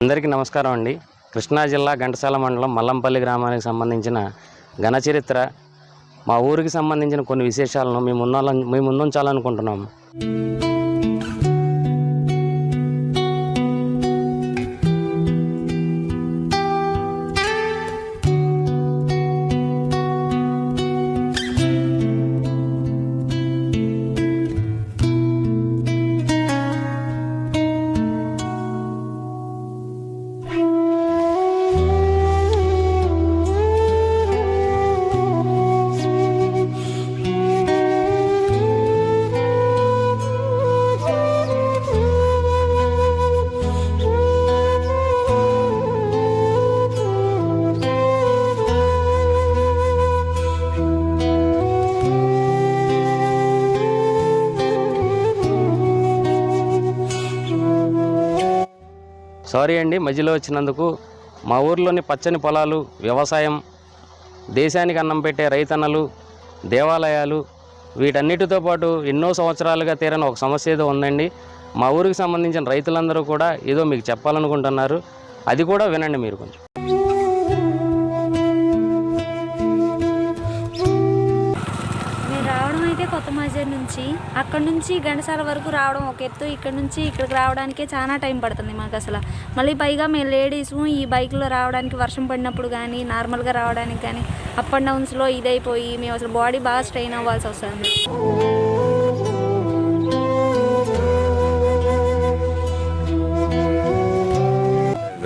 అందరికీ నమస్కారం అండి. కృష్ణా జిల్లా ఘంటసాల మండలం మల్లంపల్లి గ్రామానికి సంబంధించిన ఘన చరిత్ర, మా ఊరికి సంబంధించిన కొన్ని విశేషాలను మీ ముందుంచాలనుకుంటున్నాము. సారీ అండి మధ్యలో వచ్చినందుకు. మా ఊర్లోని పచ్చని పొలాలు, వ్యవసాయం, దేశానికి అన్నం పెట్టే రైతన్నలు, దేవాలయాలు, వీటన్నిటితో పాటు ఎన్నో సంవత్సరాలుగా తీరని ఒక సమస్య ఏదో ఉందండి. మా ఊరికి సంబంధించిన రైతులందరూ కూడా ఏదో మీకు చెప్పాలనుకుంటున్నారు. అది కూడా వినండి మీరు కొంచెం. కొత్త మాజర్ నుంచి అక్కడ నుంచి ఘంటసాల వరకు రావడం ఒక ఎత్తు. ఇక్కడ నుంచి ఇక్కడికి రావడానికే చాలా టైం పడుతుంది మాకు అసలు. మళ్ళీ పైగా మేము లేడీస్ ఈ బైక్లో రావడానికి వర్షం పడినప్పుడు కానీ నార్మల్గా రావడానికి కానీ అప్ అండ్ డౌన్స్లో ఇదైపోయి మేము అసలు బాడీ బాగా స్ట్రెయిన్ అవ్వాల్సి వస్తుంది.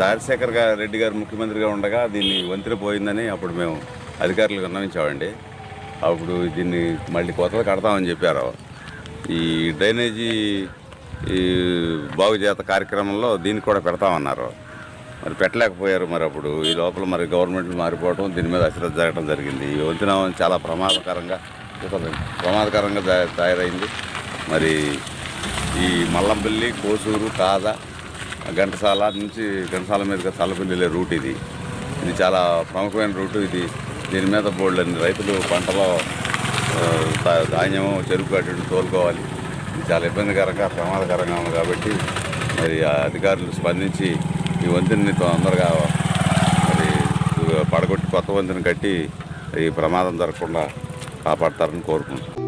రాజశేఖర్ రెడ్డి గారు ముఖ్యమంత్రిగా ఉండగా దీన్ని వంతెన పోయిందని అప్పుడు మేము అధికారులకు విన్నవించామండి. అప్పుడు దీన్ని మళ్ళీ కొత్తగా కడతామని చెప్పారు. ఈ డ్రైనేజీ బాగు చేత కార్యక్రమంలో దీన్ని కూడా పెడతామన్నారు. మరి పెట్టలేకపోయారు. మరి అప్పుడు ఈ లోపల మరి గవర్నమెంట్ మారిపోవడం, దీని మీద అశ్రద్ధ జరగడం జరిగింది. ఈ వంతెన చాలా ప్రమాదకరంగా తయారైంది. మరి ఈ మల్లంపల్లి, కోసూరు, కాద, ఘంటసాల నుంచి ఘంటసాల మీదుగా చల్లపల్లి వెళ్ళే రూట్ ఇది చాలా ప్రముఖమైన రూటు ఇది. దీని మీద బోల్డన్ని రైతులు పంటలో ధాన్యం, చెరుకు అటు తోలుకోవాలి. ఇది చాలా ఇబ్బందికరంగా, ప్రమాదకరంగా ఉంది. కాబట్టి మరి అధికారులు స్పందించి ఈ వంతెనని తొందరగా మరి పడగొట్టి కొత్త వంతెన కట్టి ఈ ప్రమాదం జరగకుండా కాపాడతారని కోరుకుంటున్నాం.